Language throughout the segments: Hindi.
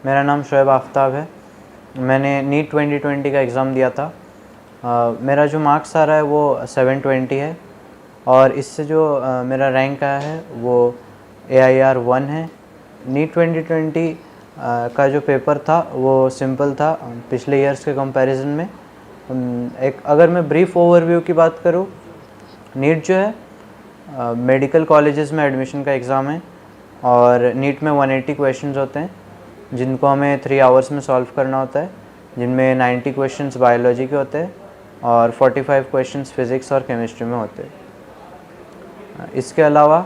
मेरा नाम शोएब आफ्ताब है। मैंने नीट 2020 का एग्ज़ाम दिया था। मेरा जो मार्क्स आ रहा है वो 720 है और इससे जो मेरा रैंक आया है वो AIR 1 है। नीट 2020 का जो पेपर था वो सिंपल था पिछले ईयर्स के कंपैरिजन में। एक अगर मैं ब्रीफ ओवरव्यू की बात करूँ, नीट जो है मेडिकल कॉलेजेस में एडमिशन का एग्ज़ाम है और नीट में 180 क्वेश्चंस होते हैं जिनको हमें 3 आवर्स में सॉल्व करना होता है, जिनमें 90 क्वेश्चंस बायोलॉजी के होते हैं और 45 क्वेश्चंस फिज़िक्स और केमिस्ट्री में होते हैं। इसके अलावा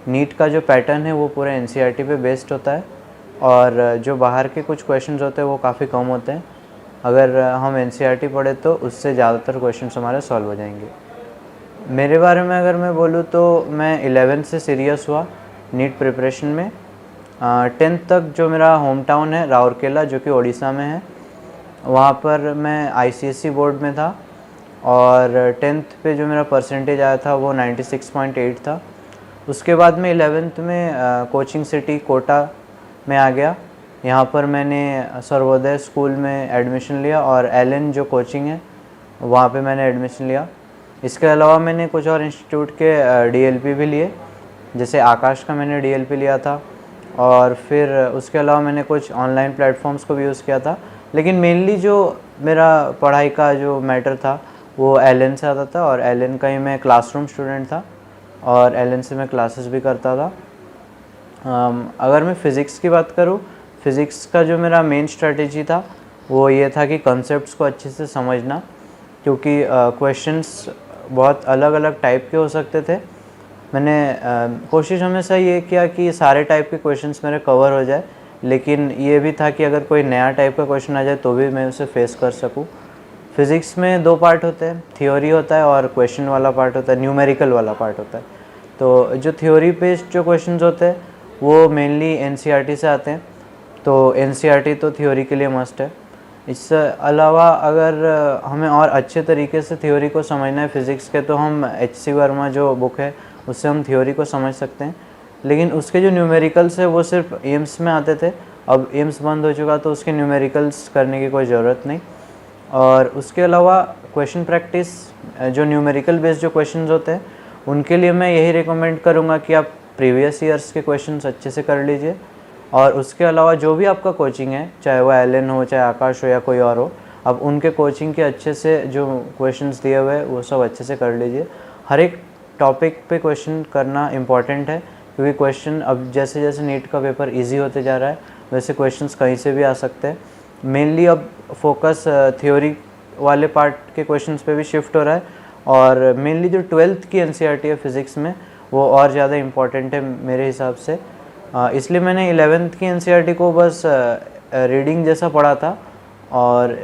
नीट का जो पैटर्न है वो पूरे NCERT पे बेस्ड होता है और जो बाहर के कुछ क्वेश्चंस होते हैं वो काफ़ी कम होते हैं। अगर हम NCERT पढ़े तो उससे ज़्यादातर क्वेश्चंस हमारे सॉल्व हो जाएंगे। मेरे बारे में अगर मैं बोलूँ तो मैं 11th से सीरियस हुआ नीट प्रिपरेशन में। 10th तक जो मेरा होम टाउन है राउरकेला, जो कि उड़ीसा में है, वहाँ पर मैं ICSE बोर्ड में था और 10th पे जो मेरा परसेंटेज आया था वो 96.8 था। उसके बाद में 11th में कोचिंग सिटी कोटा में आ गया। यहाँ पर मैंने सर्वोदय स्कूल में एडमिशन लिया और LN जो कोचिंग है वहाँ पे मैंने एडमिशन लिया। इसके अलावा मैंने कुछ और इंस्टीट्यूट के DLP भी लिए, जैसे आकाश का मैंने DLP लिया था और फिर उसके अलावा मैंने कुछ ऑनलाइन प्लेटफॉर्म्स को भी यूज़ किया था। लेकिन मेनली जो मेरा पढ़ाई का जो मैटर था वो LN से आता था और LN का ही मैं क्लासरूम स्टूडेंट था और LN से मैं क्लासेस भी करता था। अगर मैं फ़िज़िक्स की बात करूँ, फ़िज़िक्स का जो मेरा मेन स्ट्रेटेजी था वो ये था कि कॉन्सेप्ट्स को अच्छे से समझना, क्योंकि क्वेश्चंस बहुत अलग अलग टाइप के हो सकते थे। मैंने कोशिश हमेशा ये किया कि सारे टाइप के क्वेश्चंस मेरे कवर हो जाए, लेकिन ये भी था कि अगर कोई नया टाइप का क्वेश्चन आ जाए तो भी मैं उसे फेस कर सकूँ। फ़िज़िक्स में 2 पार्ट होते हैं, थ्योरी होता है और क्वेश्चन वाला पार्ट होता है, न्यूमेरिकल वाला पार्ट होता है। तो जो थ्योरी बेस्ड जो क्वेश्चंस होते हैं वो मेनली NCERT से आते हैं, तो NCERT तो थ्योरी के लिए मस्ट है। इससे अलावा अगर हमें और अच्छे तरीके से थ्योरी को समझना है फ़िज़िक्स के, तो हम HC वर्मा जो बुक है उससे हम थ्योरी को समझ सकते हैं। लेकिन उसके जो न्यूमेरिकल्स है वो सिर्फ एम्स में आते थे, अब एम्स बंद हो चुका तो उसके न्यूमेरिकल्स करने की कोई ज़रूरत नहीं। और उसके अलावा क्वेश्चन प्रैक्टिस, जो न्यूमेरिकल बेस्ड जो क्वेश्चंस होते हैं उनके लिए मैं यही रिकमेंड करूँगा कि आप प्रीवियस ईयर्स के क्वेश्चंस अच्छे से कर लीजिए। और उसके अलावा जो भी आपका कोचिंग है, चाहे वो LN हो, चाहे आकाश हो या कोई और हो, अब उनके कोचिंग के अच्छे से जो क्वेश्चंस दिए हुए हैं वो सब अच्छे से कर लीजिए। हर एक टॉपिक पे क्वेश्चन करना इम्पॉर्टेंट है, क्योंकि क्वेश्चन अब जैसे जैसे नीट का पेपर इजी होते जा रहा है वैसे क्वेश्चंस कहीं से भी आ सकते हैं। मेनली अब फोकस थ्योरी वाले पार्ट के क्वेश्चंस पे भी शिफ्ट हो रहा है और मेनली जो 12th की NCERT है फ़िज़िक्स में वो और ज़्यादा इम्पॉर्टेंट है मेरे हिसाब से। इसलिए मैंने 11th की NCERT को बस रीडिंग जैसा पढ़ा था और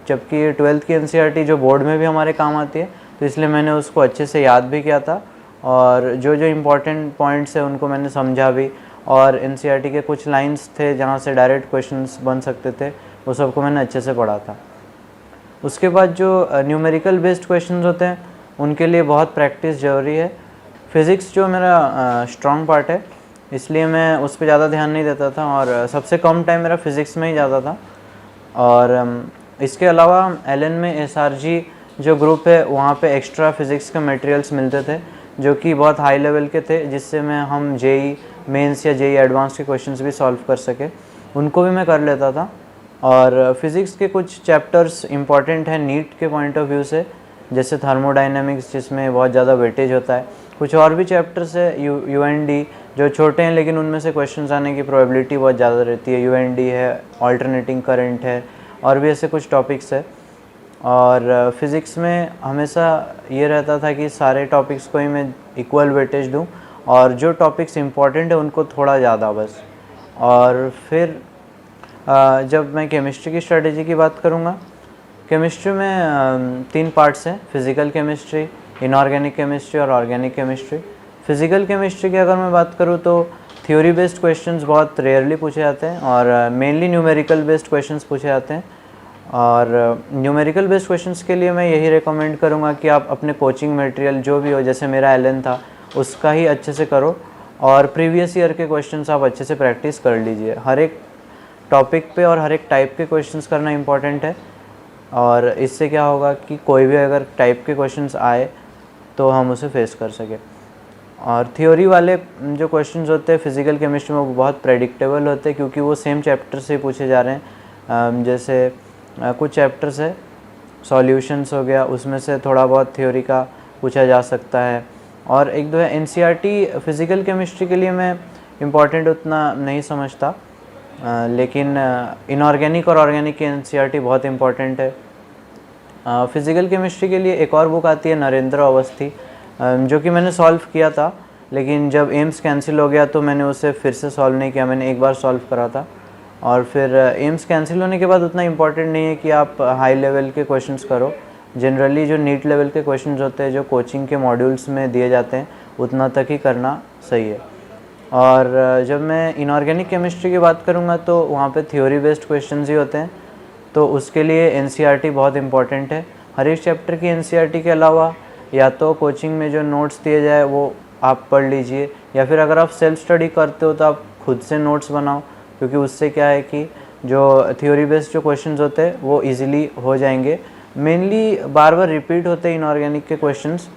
जबकि 12th की NCERT जो बोर्ड में भी हमारे काम आती है, तो इसलिए मैंने उसको अच्छे से याद भी किया था और जो जो इम्पोर्टेंट पॉइंट्स है उनको मैंने समझा भी। और NCERT के कुछ लाइंस थे जहाँ से डायरेक्ट क्वेश्चंस बन सकते थे, वो सबको मैंने अच्छे से पढ़ा था। उसके बाद जो न्यूमेरिकल बेस्ड क्वेश्चंस होते हैं उनके लिए बहुत प्रैक्टिस ज़रूरी है। फ़िज़िक्स जो मेरा स्ट्रॉन्ग पार्ट है इसलिए मैं उस पर ज़्यादा ध्यान नहीं देता था और सबसे कम टाइम मेरा फ़िज़िक्स में ही जाता था। और इसके अलावा LN में SRG जो ग्रुप है वहाँ पे एक्स्ट्रा फ़िज़िक्स के मटेरियल्स मिलते थे जो कि बहुत हाई लेवल के थे, जिससे मैं हम JEE मेंस या JEE एडवांस के क्वेश्चंस भी सॉल्व कर सके, उनको भी मैं कर लेता था। और फिज़िक्स के कुछ चैप्टर्स इंपॉर्टेंट हैं नीट के पॉइंट ऑफ व्यू से, जैसे थर्मोडायनेमिक्स जिसमें बहुत ज़्यादा वेटेज होता है। कुछ और भी चैप्टर्स है UND जो छोटे हैं लेकिन उनमें से क्वेश्चंस आने की प्रोबेबिलिटी बहुत ज़्यादा रहती है। UND है, ऑल्टरनेटिंग करंट है और भी ऐसे कुछ टॉपिक्स है। और फिज़िक्स में हमेशा ये रहता था कि सारे टॉपिक्स को ही मैं इक्वल वेटेज दूं और जो टॉपिक्स इंपॉर्टेंट है उनको थोड़ा ज़्यादा बस। और फिर जब मैं केमिस्ट्री की स्ट्रेटेजी की बात करूँगा, केमिस्ट्री में 3 पार्ट्स हैं, फिज़िकल केमिस्ट्री, इनऑर्गेनिक केमिस्ट्री और ऑर्गेनिक केमिस्ट्री। फिज़िकल केमिस्ट्री की अगर मैं बात करूँ तो थ्योरी बेस्ड क्वेश्चंस बहुत रेयरली पूछे जाते हैं और मेनली न्यूमेरिकल बेस्ड क्वेश्चंस पूछे जाते हैं। और न्यूमेरिकल बेस्ड क्वेश्चंस के लिए मैं यही रिकमेंड करूँगा कि आप अपने कोचिंग मटेरियल जो भी हो, जैसे मेरा LN था उसका ही अच्छे से करो और प्रीवियस ईयर के क्वेश्चंस आप अच्छे से प्रैक्टिस कर लीजिए। हर एक टॉपिक पे और हर एक टाइप के क्वेश्चंस करना इम्पॉर्टेंट है, और इससे क्या होगा कि कोई भी अगर टाइप के क्वेश्चंस आए तो हम उसे फेस कर सकें। और थ्योरी वाले जो क्वेश्चंस होते हैं फिज़िकल केमिस्ट्री में वो बहुत प्रेडिक्टेबल होते हैं, क्योंकि वो सेम चैप्टर से पूछे जा रहे हैं। जैसे कुछ चैप्टर्स है, सॉल्यूशंस हो गया, उसमें से थोड़ा बहुत थ्योरी का पूछा जा सकता है। और एक दो है एनसीईआरटी फ़िज़िकल केमिस्ट्री के लिए मैं इम्पॉर्टेंट उतना नहीं समझता, लेकिन इनऑर्गेनिक और ऑर्गेनिक की एनसीईआरटी बहुत इम्पॉर्टेंट है। फ़िज़िकल केमिस्ट्री के लिए एक और बुक आती है नरेंद्र अवस्थी, जो कि मैंने सॉल्व किया था, लेकिन जब एम्स कैंसिल हो गया तो मैंने उसे फिर से सॉल्व नहीं किया। मैंने एक बार सॉल्व करा था, और फिर एम्स कैंसिल होने के बाद उतना इम्पॉर्टेंट नहीं है कि आप हाई लेवल के क्वेश्चंस करो। जनरली जो नीट लेवल के क्वेश्चंस होते हैं जो कोचिंग के मॉड्यूल्स में दिए जाते हैं उतना तक ही करना सही है। और जब मैं इनऑर्गेनिक केमिस्ट्री की बात करूँगा तो वहाँ पे थ्योरी बेस्ड क्वेश्चंस ही होते हैं, तो उसके लिए एनसीईआरटी बहुत इंपॉर्टेंट है। हर एक चैप्टर की एनसीईआरटी के अलावा या तो कोचिंग में जो नोट्स दिए जाए वो आप पढ़ लीजिए, या फिर अगर आप सेल्फ स्टडी करते हो तो आप खुद से नोट्स बनाओ, क्योंकि उससे क्या है कि जो थ्योरी बेस्ड जो क्वेश्चंस होते हैं वो इजीली हो जाएंगे। मेनली बार बार रिपीट होते हैं इनऑर्गेनिक के क्वेश्चंस,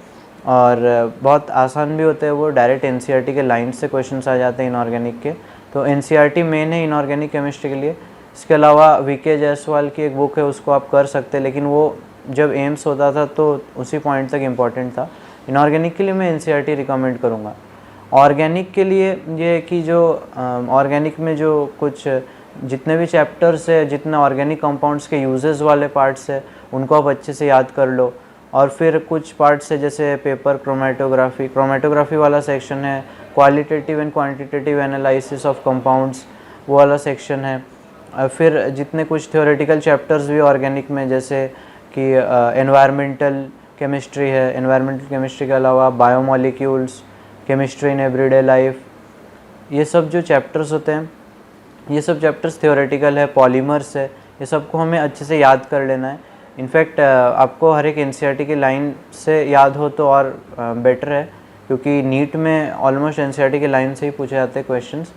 और बहुत आसान भी होते हैं वो, डायरेक्ट एनसीईआरटी के लाइन से क्वेश्चंस आ जाते हैं इनऑर्गेनिक के। तो एनसीईआरटी मेन है इनऑर्गेनिक केमिस्ट्री के लिए। इसके अलावा वीके जायसवाल की एक बुक है, उसको आप कर सकते हैं, लेकिन वो जब एम्स होता था तो उसी पॉइंट तक इम्पॉर्टेंट था। इनऑर्गेनिक के लिए मैं एनसीईआरटी रिकमेंड करूँगा। ऑर्गेनिक के लिए ये कि जो ऑर्गेनिक में जो कुछ जितने भी चैप्टर्स है, जितने ऑर्गेनिक कंपाउंड्स के यूजेस वाले पार्ट्स है उनको आप अच्छे से याद कर लो। और फिर कुछ पार्ट्स है जैसे पेपर क्रोमेटोग्राफी वाला सेक्शन है, qualitative and quantitative analysis of compounds वो वाला सेक्शन है। फिर जितने कुछ थ्योरेटिकल चैप्टर्स भी ऑर्गेनिक में, जैसे कि एनवायरमेंटल केमिस्ट्री है, एनवायरमेंटल केमिस्ट्री के अलावा biomolecules, chemistry in everyday life, ये सब जो चैप्टर्स होते हैं ये सब चैप्टर्स थ्योरेटिकल है। पॉलीमर्स है, ये सबको हमें अच्छे से याद कर लेना है। इनफैक्ट आपको हर एक एनसीईआरटी की लाइन से याद हो तो और बेटर है, क्योंकि नीट में ऑलमोस्ट एनसीईआरटी की लाइन से ही पूछे जाते हैं क्वेश्चंस।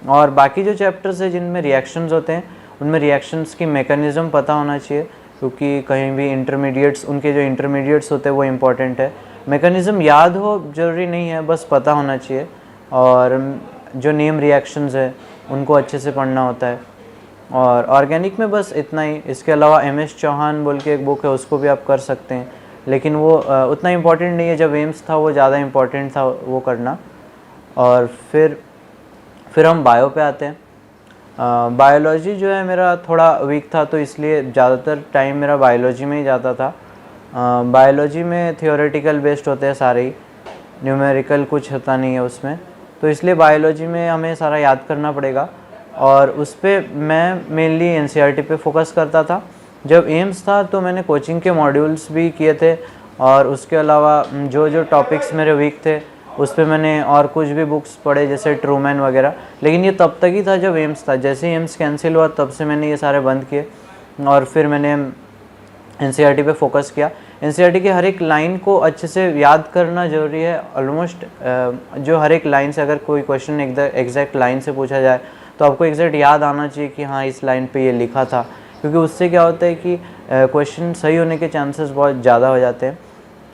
और बाकी जो चैप्टर्स है जिनमें रिएक्शंस होते हैं उनमें रिएक्शंस की मैकेनिज़्म पता होना चाहिए, क्योंकि कहीं भी इंटरमीडिएट्स, उनके जो इंटरमीडिएट्स होते हैं वो इम्पॉर्टेंट है। मैकेनिज़्म याद हो ज़रूरी नहीं है, बस पता होना चाहिए। और जो नेम रिएक्शंस है उनको अच्छे से पढ़ना होता है। और ऑर्गेनिक में बस इतना ही। इसके अलावा एमएस चौहान बोल के एक बुक है, उसको भी आप कर सकते हैं, लेकिन वो उतना इम्पॉर्टेंट नहीं है। जब एम्स था वो ज़्यादा इम्पॉर्टेंट था वो करना। और फिर हम बायो पे आते हैं। बायोलॉजी जो है मेरा थोड़ा वीक था, तो इसलिए ज़्यादातर टाइम मेरा बायोलॉजी में ही जाता था। बायोलॉजी में थियोरेटिकल बेस्ड होते हैं सारे ही, न्यूमेरिकल कुछ होता नहीं है उसमें, तो इसलिए बायोलॉजी में हमें सारा याद करना पड़ेगा। और उस पर मैं मेनली एनसीईआरटी पे फोकस करता था। जब एम्स था तो मैंने कोचिंग के मॉड्यूल्स भी किए थे, और उसके अलावा जो जो टॉपिक्स मेरे वीक थे उस पर मैंने और कुछ भी बुक्स पढ़े, जैसे ट्रूमैन वगैरह। लेकिन ये तब तक ही था जब एम्स था। जैसे ही एम्स कैंसिल हुआ तब से मैंने ये सारे बंद किए, और फिर मैंने एनसीईआरटी पे फोकस किया। एनसीईआरटी की हर एक लाइन को अच्छे से याद करना ज़रूरी है। ऑलमोस्ट जो हर एक लाइन से अगर कोई क्वेश्चन एग्जैक्ट लाइन से पूछा जाए तो आपको एग्जैक्ट याद आना चाहिए कि हाँ इस लाइन पे ये लिखा था, क्योंकि उससे क्या होता है कि क्वेश्चन सही होने के चांसेस बहुत ज़्यादा हो जाते हैं।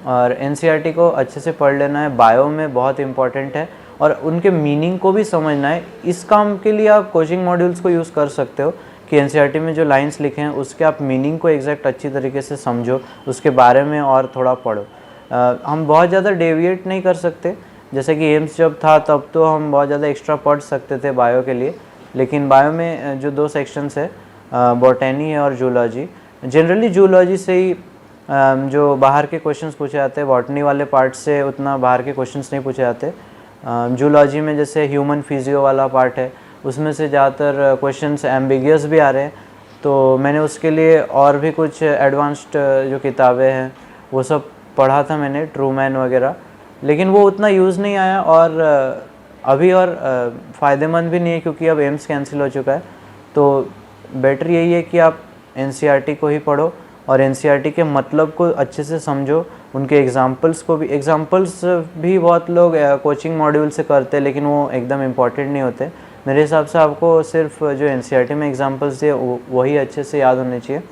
और एनसीईआरटी को अच्छे से पढ़ लेना है, बायो में बहुत इंपॉर्टेंट है, और उनके मीनिंग को भी समझना है। इस काम के लिए आप कोचिंग मॉड्यूल्स को यूज़ कर सकते हो कि एनसीईआरटी में जो लाइंस लिखे हैं उसके आप मीनिंग को एग्जैक्ट अच्छी तरीके से समझो, उसके बारे में और थोड़ा पढ़ो। हम बहुत ज़्यादा डेविएट नहीं कर सकते, जैसे कि एम्स जब था तब तो हम बहुत ज़्यादा एक्स्ट्रा पढ़ सकते थे बायो के लिए, लेकिन बायो में जो दो सेक्शंस है, बॉटनी है और जूलॉजी, जनरली जूलॉजी से ही जो बाहर के क्वेश्चंस पूछे जाते हैं। बॉटनी वाले पार्ट से उतना बाहर के क्वेश्चंस नहीं पूछे जाते। जूलॉजी में जैसे ह्यूमन फिजियो वाला पार्ट है, उसमें से ज़्यादातर क्वेश्चंस एम्बिगियस भी आ रहे हैं, तो मैंने उसके लिए और भी कुछ एडवांस्ड जो किताबें हैं वो सब पढ़ा था मैंने, ट्रूमैन वगैरह, लेकिन वो उतना यूज़ नहीं आया, और अभी और फ़ायदेमंद भी नहीं है, क्योंकि अब एम्स कैंसिल हो चुका है। तो बेटर यही है कि आप एनसीईआरटी को ही पढ़ो और एनसीईआरटी के मतलब को अच्छे से समझो, उनके एग्जाम्पल्स भी बहुत लोग कोचिंग मॉड्यूल से करते हैं, लेकिन वो एकदम इम्पॉर्टेंट नहीं होते। मेरे हिसाब से आपको सिर्फ जो एनसीईआरटी में एग्जाम्पल्स दिए वही अच्छे से याद होने चाहिए।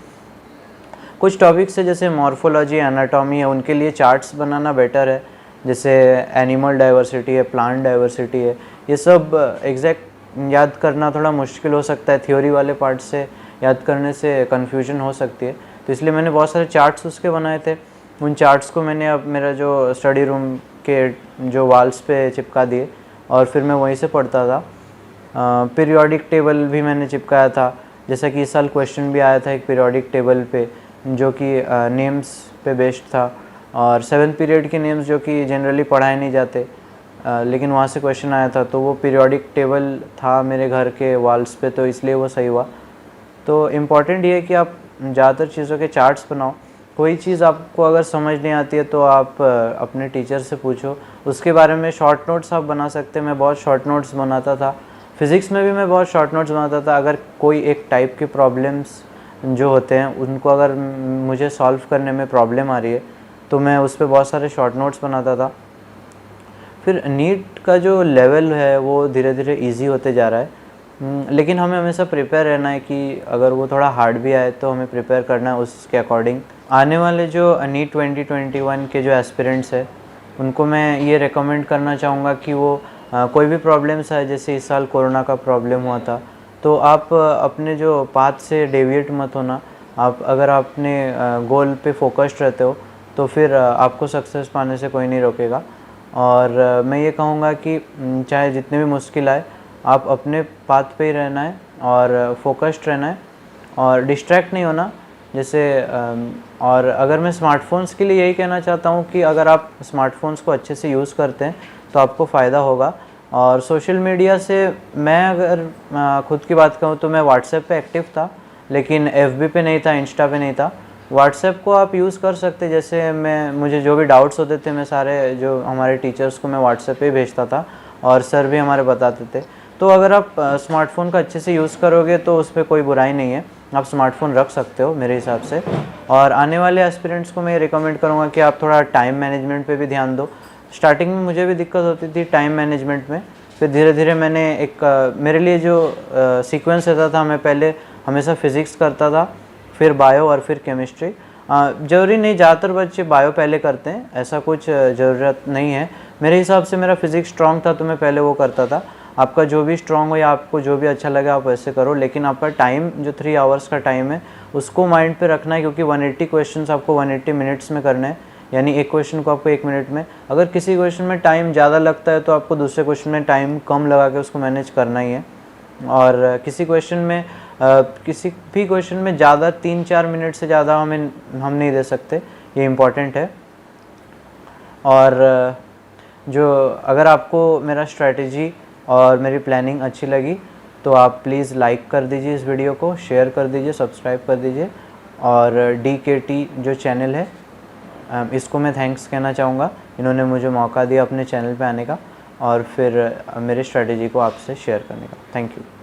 कुछ टॉपिक्स है जैसे मॉर्फोलॉजी, एनाटॉमी है, उनके लिए चार्ट्स बनाना बेटर है, जैसे एनिमल डाइवर्सिटी है, प्लांट डाइवर्सिटी है, ये सब एग्जैक्ट याद करना थोड़ा मुश्किल हो सकता है, थ्योरी वाले पार्ट से याद करने से कन्फ्यूजन हो सकती है। तो इसलिए मैंने बहुत सारे चार्ट्स उसके बनाए थे। उन चार्ट्स को मैंने अब मेरा जो स्टडी रूम के जो वॉल्स पे चिपका दिए और फिर मैं वहीं से पढ़ता था। पीरियोडिक टेबल भी मैंने चिपकाया था, जैसा कि इस साल क्वेश्चन भी आया था एक पीरियोडिक टेबल पे, जो कि नेम्स पे बेस्ड था, और 7th पीरियड के नेम्स जो कि जनरली पढ़ाए नहीं जाते, लेकिन वहाँ से क्वेश्चन आया था, तो वो पीरियोडिक टेबल था मेरे घर के वॉल्स पे, तो इसलिए वो सही हुआ। तो इम्पॉर्टेंट ये है कि आप ज़्यादातर चीज़ों के चार्ट्स बनाओ। कोई चीज़ आपको अगर समझ नहीं आती है तो आप अपने टीचर से पूछो, उसके बारे में शॉर्ट नोट्स आप बना सकते हैं। मैं बहुत शॉर्ट नोट्स बनाता था, फिज़िक्स में भी मैं बहुत शॉर्ट नोट्स बनाता था। अगर कोई एक टाइप के प्रॉब्लम्स जो होते हैं उनको अगर मुझे सॉल्व करने में प्रॉब्लम आ रही है तो मैं उस पर बहुत सारे शॉर्ट नोट्स बनाता था। फिर नीट का जो लेवल है वो धीरे धीरे इजी होते जा रहा है, लेकिन हमें हमेशा प्रिपेयर रहना है कि अगर वो थोड़ा हार्ड भी आए तो हमें प्रिपेयर करना है उसके अकॉर्डिंग। आने वाले जो नीट 2021 के जो एस्पिरेंट्स है उनको मैं ये रेकमेंड करना चाहूँगा कि वो कोई भी प्रॉब्लम्स है, जैसे इस साल कोरोना का प्रॉब्लम हुआ था, तो आप अपने जो पाथ से डेविएट मत होना। आप अगर अपने गोल पे फोकस्ड रहते हो तो फिर आपको सक्सेस पाने से कोई नहीं रोकेगा। और मैं ये कहूँगा कि चाहे जितने भी मुश्किल आए, आप अपने पाथ पे ही रहना है और फोकस्ड रहना है और डिस्ट्रैक्ट नहीं होना। जैसे और अगर मैं स्मार्टफोन्स के लिए यही कहना चाहता हूँ कि अगर आप स्मार्टफोन्स को अच्छे से यूज़ करते हैं तो आपको फ़ायदा होगा। और सोशल मीडिया से मैं अगर ख़ुद की बात कहूँ तो मैं व्हाट्सएप पे एक्टिव था, लेकिन एफबी पे नहीं था, इंस्टा पे नहीं था। व्हाट्सएप को आप यूज़ कर सकते, जैसे मुझे जो भी डाउट्स होते थे मैं सारे जो हमारे टीचर्स को मैं व्हाट्सएप पे भेजता था और सर भी हमारे बताते थे। तो अगर आप स्मार्टफ़ोन का अच्छे से यूज़ करोगे तो उस पर कोई बुराई नहीं है, आप स्मार्टफ़ोन रख सकते हो मेरे हिसाब से। और आने वाले एस्पिरेंट्स को मैं रिकमेंड करूँगा कि आप थोड़ा टाइम मैनेजमेंट पे भी ध्यान दो। स्टार्टिंग में मुझे भी दिक्कत होती थी टाइम मैनेजमेंट में, फिर धीरे धीरे मैंने मेरे लिए जो सीक्वेंस रहता था, मैं पहले हमेशा फ़िज़िक्स करता था, फिर बायो और फिर केमिस्ट्री। ज़रूरी नहीं ज़्यादातर बच्चे बायो पहले करते हैं, ऐसा कुछ ज़रूरत नहीं है। मेरे हिसाब से मेरा फिज़िक्स स्ट्रॉन्ग था तो मैं पहले वो करता था। आपका जो भी स्ट्रॉन्ग हो या आपको जो भी अच्छा लगे आप वैसे करो, लेकिन आपका टाइम जो 3 आवर्स का टाइम है उसको माइंड पे रखना है, क्योंकि 180 क्वेश्चंस आपको 180 मिनट्स में करने हैं, यानी एक क्वेश्चन को आपको 1 मिनट में। अगर किसी क्वेश्चन में टाइम ज़्यादा लगता है तो आपको दूसरे क्वेश्चन में टाइम कम लगा के उसको मैनेज करना ही है। और किसी भी क्वेश्चन में ज़्यादा 3-4 मिनट से ज़्यादा हम नहीं दे सकते, ये इम्पॉर्टेंट है। और अगर आपको मेरा स्ट्रैटेजी और मेरी प्लानिंग अच्छी लगी तो आप प्लीज़ लाइक कर दीजिए इस वीडियो को, शेयर कर दीजिए, सब्सक्राइब कर दीजिए। और DKT जो चैनल है इसको मैं थैंक्स कहना चाहूँगा, इन्होंने मुझे मौका दिया अपने चैनल पे आने का और फिर मेरे स्ट्रैटेजी को आपसे शेयर करने का। Thank you.